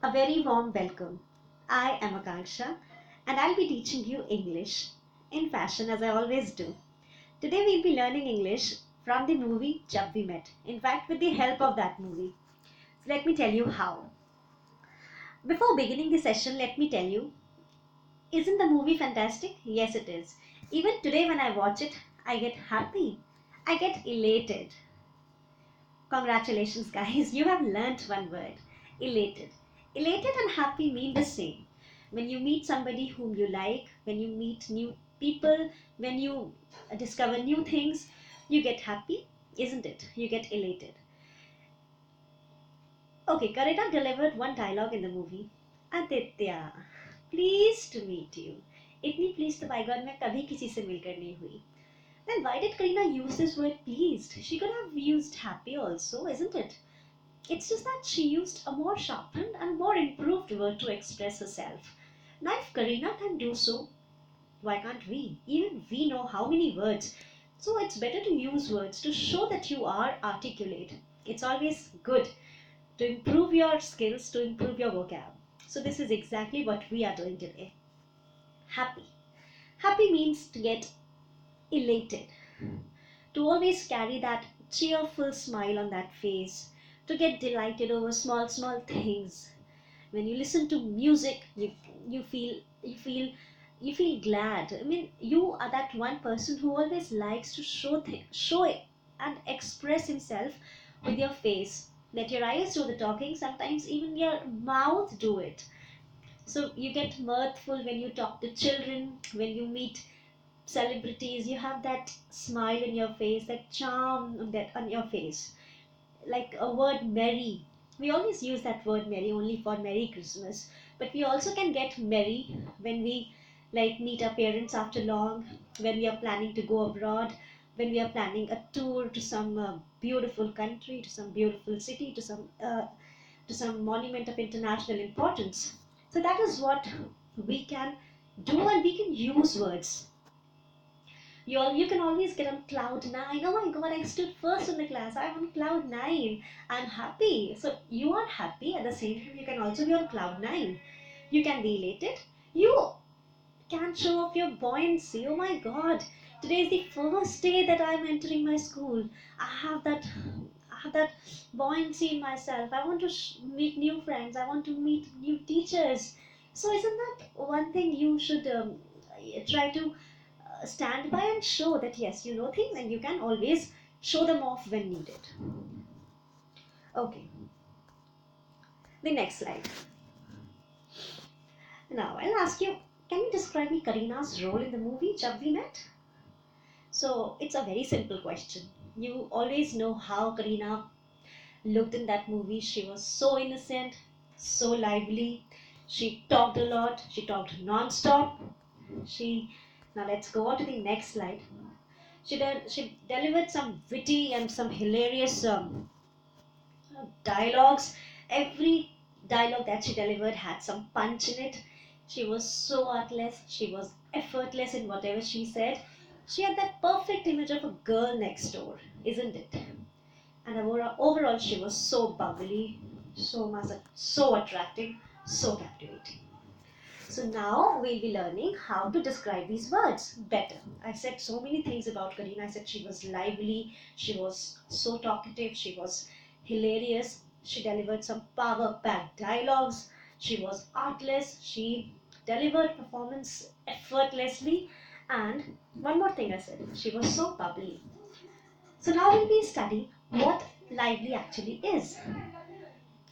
A very warm welcome. I am Akanksha and I'll be teaching you English in fashion as I always do. Today we'll be learning English from the movie Jab We Met. In fact, with the help of that movie. So let me tell you how. Before beginning the session, let me tell you, isn't the movie fantastic? Yes, it is. Even today when I watch it, I get happy. I get elated. Congratulations, guys, you have learnt one word, elated. Elated and happy mean the same. When you meet somebody whom you like, when you meet new people, when you discover new things, you get happy, isn't it? You get elated. Okay, Karina delivered one dialogue in the movie. Aditya, pleased to meet you. इतनी pleased तो by God मैं कभी किसी से मिलकर नहीं हुई. Then why did Karina use this word pleased? She could have used happy also, isn't it? It's just that she used a more sharpened and more improved word to express herself. Now if Karina can do so, why can't we? Even we know how many words. So it's better to use words to show that you are articulate. It's always good to improve your skills, to improve your vocab. So this is exactly what we are doing today. Happy. Happy means to get elated, to always carry that cheerful smile on that face, to get delighted over small things. When you listen to music, you feel glad. I mean, you are that one person who always likes to show it and express himself with your face. Let your eyes do the talking, sometimes even your mouth do it. So you get mirthful when you talk to children, when you meet celebrities, you have that smile in your face, that charm on your face. Like a word merry. We always use that word merry only for Merry Christmas, but we also can get merry when we like meet our parents after long, when we are planning to go abroad, when we are planning a tour to some beautiful country, to some beautiful city, to some monument of international importance. So that is what we can do, and we can use words. You can always get on cloud nine. Oh my god, I stood first in the class. I'm on cloud nine. I'm happy. So you are happy. At the same time, you can also be on cloud nine. You can be elated. You can show off your buoyancy. Oh my god. Today is the first day that I'm entering my school. I have that buoyancy in myself. I want to meet new friends. I want to meet new teachers. So isn't that one thing you should try to stand by and show that yes, you know things and you can always show them off when needed. Okay, the next slide. Now I'll ask you, can you describe me Karina's role in the movie Jab We Met? So it's a very simple question. You always know how Karina looked in that movie. She was so innocent, so lively. She talked a lot. She talked non-stop. Now let's go on to the next slide. She delivered some witty and some hilarious dialogues. Every dialogue that she delivered had some punch in it. She was so artless. She was effortless in whatever she said. She had that perfect image of a girl next door, isn't it? And overall, she was so bubbly, so attractive, so captivating. So now we'll be learning how to describe these words better. I said so many things about Karina. I said she was lively, she was so talkative, she was hilarious, she delivered some power-packed dialogues, she was artless, she delivered performance effortlessly, and one more thing I said, she was so bubbly. So now we'll be studying what lively actually is.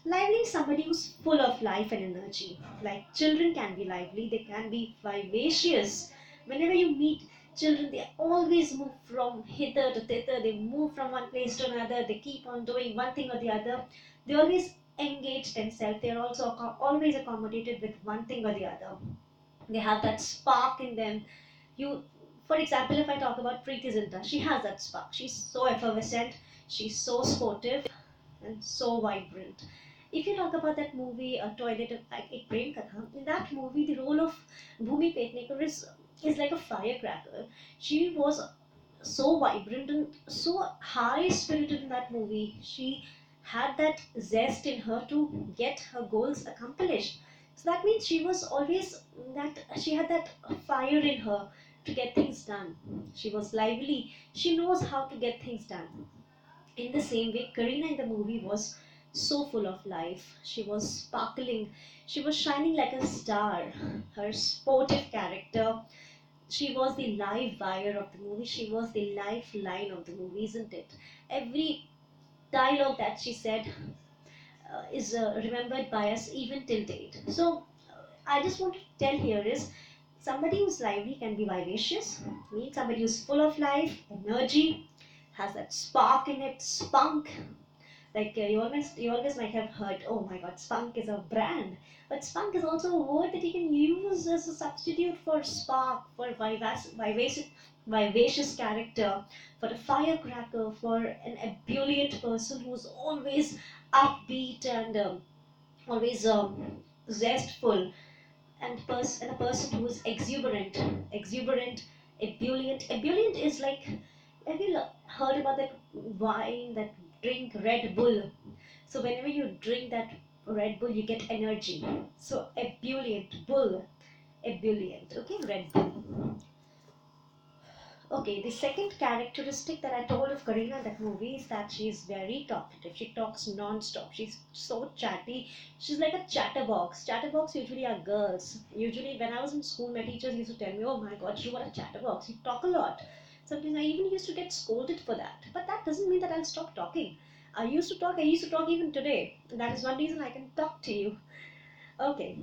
Lively is somebody who's full of life and energy. Like children can be lively, they can be vivacious. Whenever you meet children, they always move from hither to thither, they move from one place to another, they keep on doing one thing or the other. They always engage themselves, they are also always accommodated with one thing or the other. They have that spark in them. For example, if I talk about Preeti Zinta, she has that spark. She's so effervescent, she's so sportive and so vibrant. If you talk about that movie, Toilet Ek Prem Katha, in that movie, the role of Bhumi Petnekar is like a firecracker. She was so vibrant and so high spirited in that movie. She had that zest in her to get her goals accomplished. So that means she was always that she had that fire in her to get things done. She was lively. She knows how to get things done. In the same way, Karina in the movie was so full of life. She was sparkling. She was shining like a star. Her sportive character. She was the live wire of the movie. She was the lifeline of the movie, isn't it? Every dialogue that she said is remembered by us even till date. So, I just want to tell here is somebody who's lively can be vivacious, means somebody who's full of life, energy, has that spark in it, spunk. Like you always might have heard, oh my God, spunk is a brand, but spunk is also a word that you can use as a substitute for spark, for vivacious character, for a firecracker, for an ebullient person who's always upbeat and always zestful, and a person who is exuberant, ebullient. Ebullient is like, have you heard about that wine, that drink Red Bull? So whenever you drink that Red Bull, you get energy. So ebullient, bull, ebullient. Okay, Red Bull. Okay, the second characteristic that I told of Karina in that movie is that she is very talkative. She talks non-stop. She's so chatty. She's like a chatterbox. Chatterbox usually are girls. Usually when I was in school, my teachers used to tell me, oh my God, you are a chatterbox. You talk a lot. Sometimes I even used to get scolded for that. But that doesn't mean that I'll stop talking. I used to talk. I used to talk even today. That is one reason I can talk to you. Okay.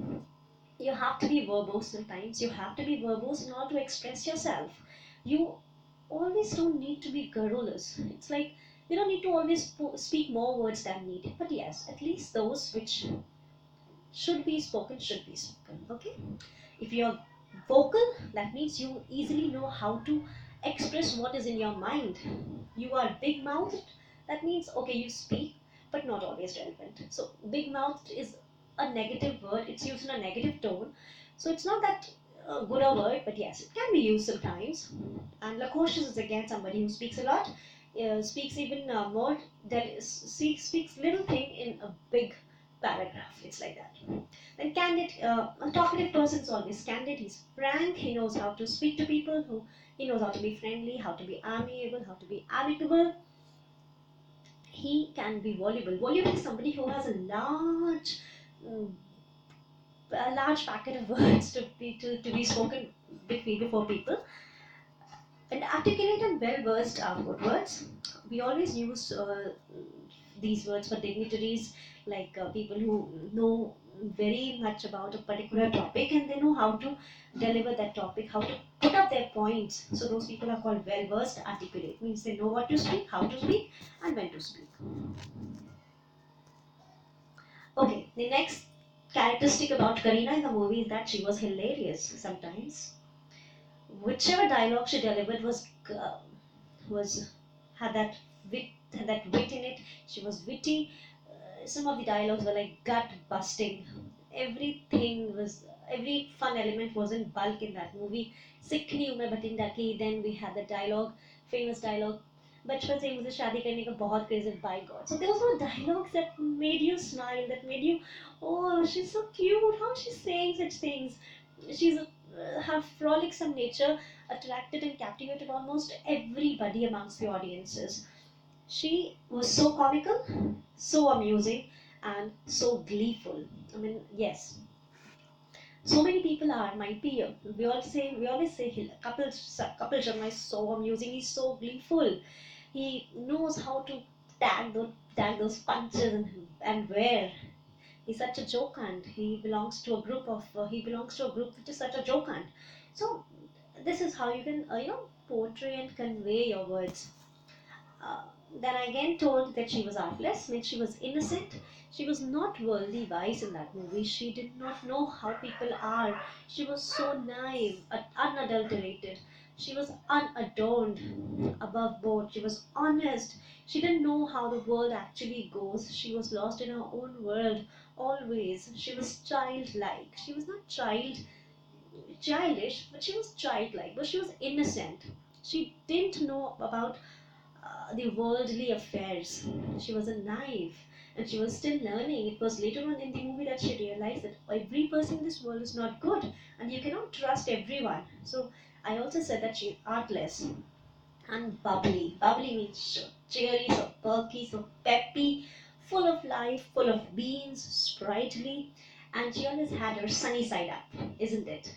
You have to be verbose sometimes. You have to be verbose in order to express yourself. You always don't need to be garrulous. It's like you don't need to always speak more words than needed. But yes, at least those which should be spoken should be spoken. Okay? If you're vocal, that means you easily know how to express what is in your mind. You are big mouthed, that means okay, you speak, but not always relevant. So, big mouthed is a negative word, it's used in a negative tone. So, it's not that good a word, but yes, it can be used sometimes. And loquacious is again somebody who speaks a lot, speaks even more, speaks little thing in a big paragraph. It's like that. Then candid, a talkative person is always candid. He's frank. He knows how to speak to people. He knows how to be friendly, how to be amiable, how to be amicable. He can be voluble. Voluble is somebody who has mm, a large packet of words to be spoken before people. And articulate and well versed are good words. We always use these words for dignitaries, like people who know very much about a particular topic and they know how to deliver that topic, how to put up their points. So those people are called well versed. Articulate means they know what to speak, how to speak, and when to speak. Okay, the next characteristic about Karina in the movie is that she was hilarious sometimes. Whichever dialogue she delivered was had that wit in it. She was witty. Some of the dialogues were like gut busting. Every fun element was in bulk in that movie. Sikhni umar batinda ki. Then we had the dialogue, famous dialogue. बचपन से ही मुझे शादी करने का बहुत craze है, by God. So there was no dialogues that made you smile, that made you, oh, she's so cute. How she's saying such things. Her frolicsome nature attracted and captivated almost everybody amongst the audiences. She was so comical, so amusing, and so gleeful. I mean, yes. So many people might be. We always say, Kapil Sharma is so amusing. He's so gleeful. He knows how to tag those punches and where. He's such a joke and he belongs to a group which is such a joke and. So this is how you can portray and convey your words. Uh, then I again told that she was artless, means she was innocent. She was not worldly wise in that movie. She did not know how people are. She was so naive, unadulterated. She was unadorned, above board. She was honest. She didn't know how the world actually goes. She was lost in her own world always. She was childlike. She was not childish, but she was childlike. But she was innocent. She didn't know about the worldly affairs. She was a naive. and she was still learning. It was later on in the movie that she realized that every person in this world is not good, and you cannot trust everyone. So I also said that she's artless and bubbly. Bubbly means so cheery, so perky, so peppy, full of life, full of beans, sprightly, and she always had her sunny side up, isn't it?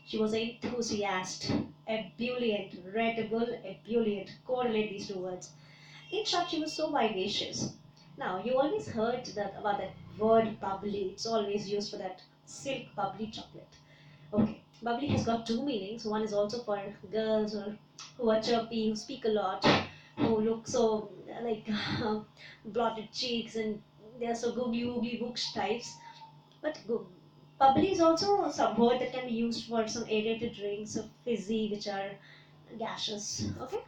She was an enthusiast, ebullient, readable, ebullient. Correlate these two words. In short, she was so vivacious. Now, you always heard that about that word bubbly. It's always used for that silk bubbly chocolate. Okay, bubbly has got two meanings. One is also for girls or who are chirpy, who speak a lot, who look so like blotted cheeks and they are so googly woogly books types. But bubbly is also some word that can be used for some aerated drinks of fizzy which are gaseous. Okay.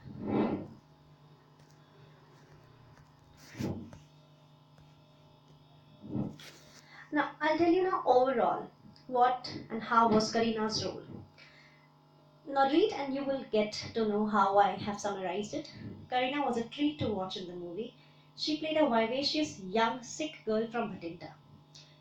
Now I'll tell you now overall what and how was Karina's role. Now read and you will get to know how I have summarized it. Karina was a treat to watch in the movie. She played a vivacious young sick girl from Bhatinda.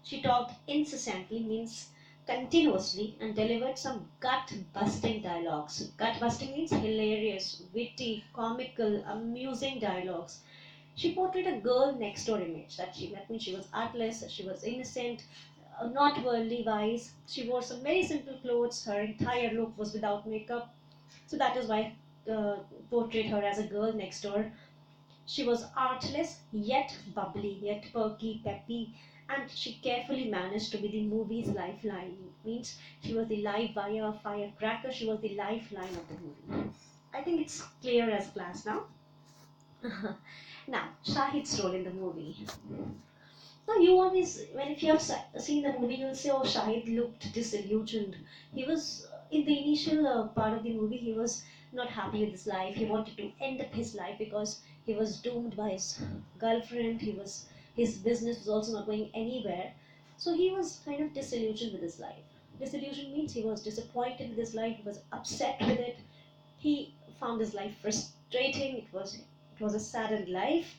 She talked incessantly, means continuously, and delivered some gut-busting dialogues. Gut-busting means hilarious, witty, comical, amusing dialogues. She portrayed a girl next door image. That means she was artless, she was innocent, not worldly wise. She wore some very simple clothes. Her entire look was without makeup. So that is why portrayed her as a girl next door. She was artless, yet bubbly, yet perky, peppy, and she carefully managed to be the movie's lifeline. Means she was the live wire firecracker. She was the lifeline of the movie. I think it's clear as glass now. Now, Shahid's role in the movie. Now, you always, when if you have seen the movie, you'll say, "Oh, Shahid looked disillusioned." He was in the initial part of the movie. He was not happy with his life. He wanted to end up his life because he was doomed by his girlfriend. His business was also not going anywhere. So he was kind of disillusioned with his life. Disillusion means he was disappointed with his life. He was upset with it. He found his life frustrating. It was a saddened life.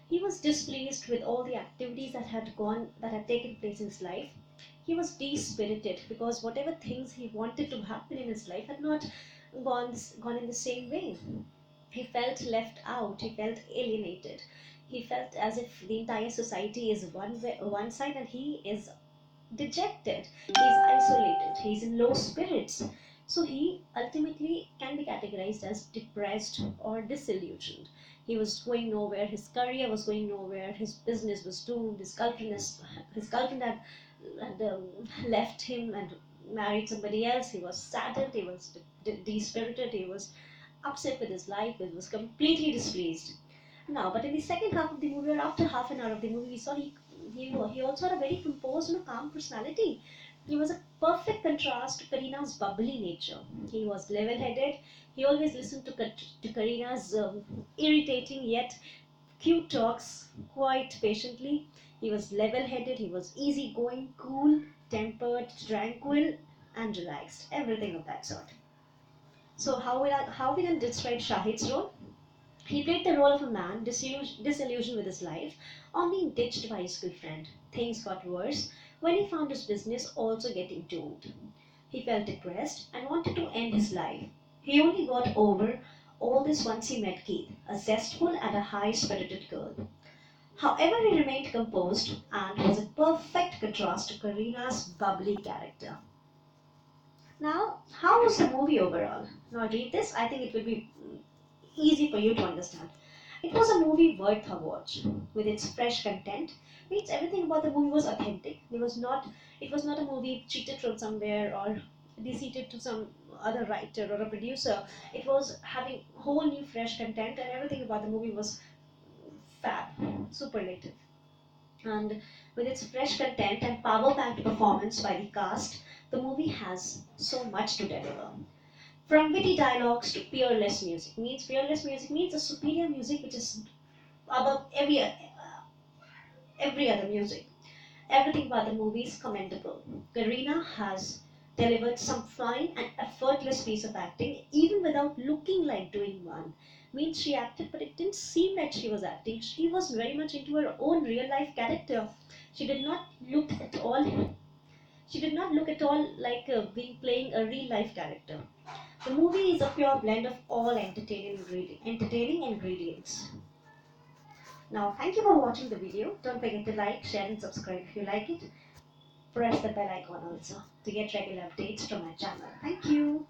He was displeased with all the activities that had taken place in his life. He was dispirited because whatever things he wanted to happen in his life had not gone in the same way. He felt left out. He felt alienated. He felt as if the entire society is one side, and he is dejected. He's isolated. He's in low spirits. So he ultimately can be categorized as depressed or disillusioned. He was going nowhere. His career was going nowhere. His business was doomed. His girlfriend had left him and married somebody else. He was saddened. He was dispirited. He was upset with his life. He was completely displeased. Now, but in the second half of the movie, or after half an hour of the movie, we saw he also had a very composed and calm personality. He was a perfect contrast to Karina's bubbly nature. He was level-headed. He always listened to Karina's irritating yet cute talks quite patiently. He was level-headed. He was easygoing, cool, tempered, tranquil, and relaxed. Everything of that sort. So how we can describe Shahid's role? He played the role of a man disillusioned with his life, on being ditched by his girlfriend. Things got worse when he found his business also getting doomed. He felt depressed and wanted to end his life. He only got over all this once he met Keith, a zestful and a high-spirited girl. However, he remained composed and was a perfect contrast to Karina's bubbly character. Now, how was the movie overall? Now, read this. I think it will be easy for you to understand. It was a movie worth a watch, with its fresh content. Means everything about the movie was authentic. It was not a movie cheated from somewhere or deceived to some other writer or a producer. It was having whole new fresh content, and everything about the movie was fab, superlative. And with its fresh content and power-packed performance by the cast, the movie has so much to deliver. From witty dialogues to peerless music. Peerless music means a superior music which is above every other music. Everything about the movie is commendable. Karina has delivered some fine and effortless piece of acting, even without looking like doing one. Means she acted, but it didn't seem like she was acting. She was very much into her own real life character. She did not look at all. She did not look at all like being playing a real life character. The movie is a pure blend of all entertaining ingredients. Now, thank you for watching the video. Don't forget to like, share, and subscribe if you like it. Press the bell icon also to get regular updates from my channel. Thank you.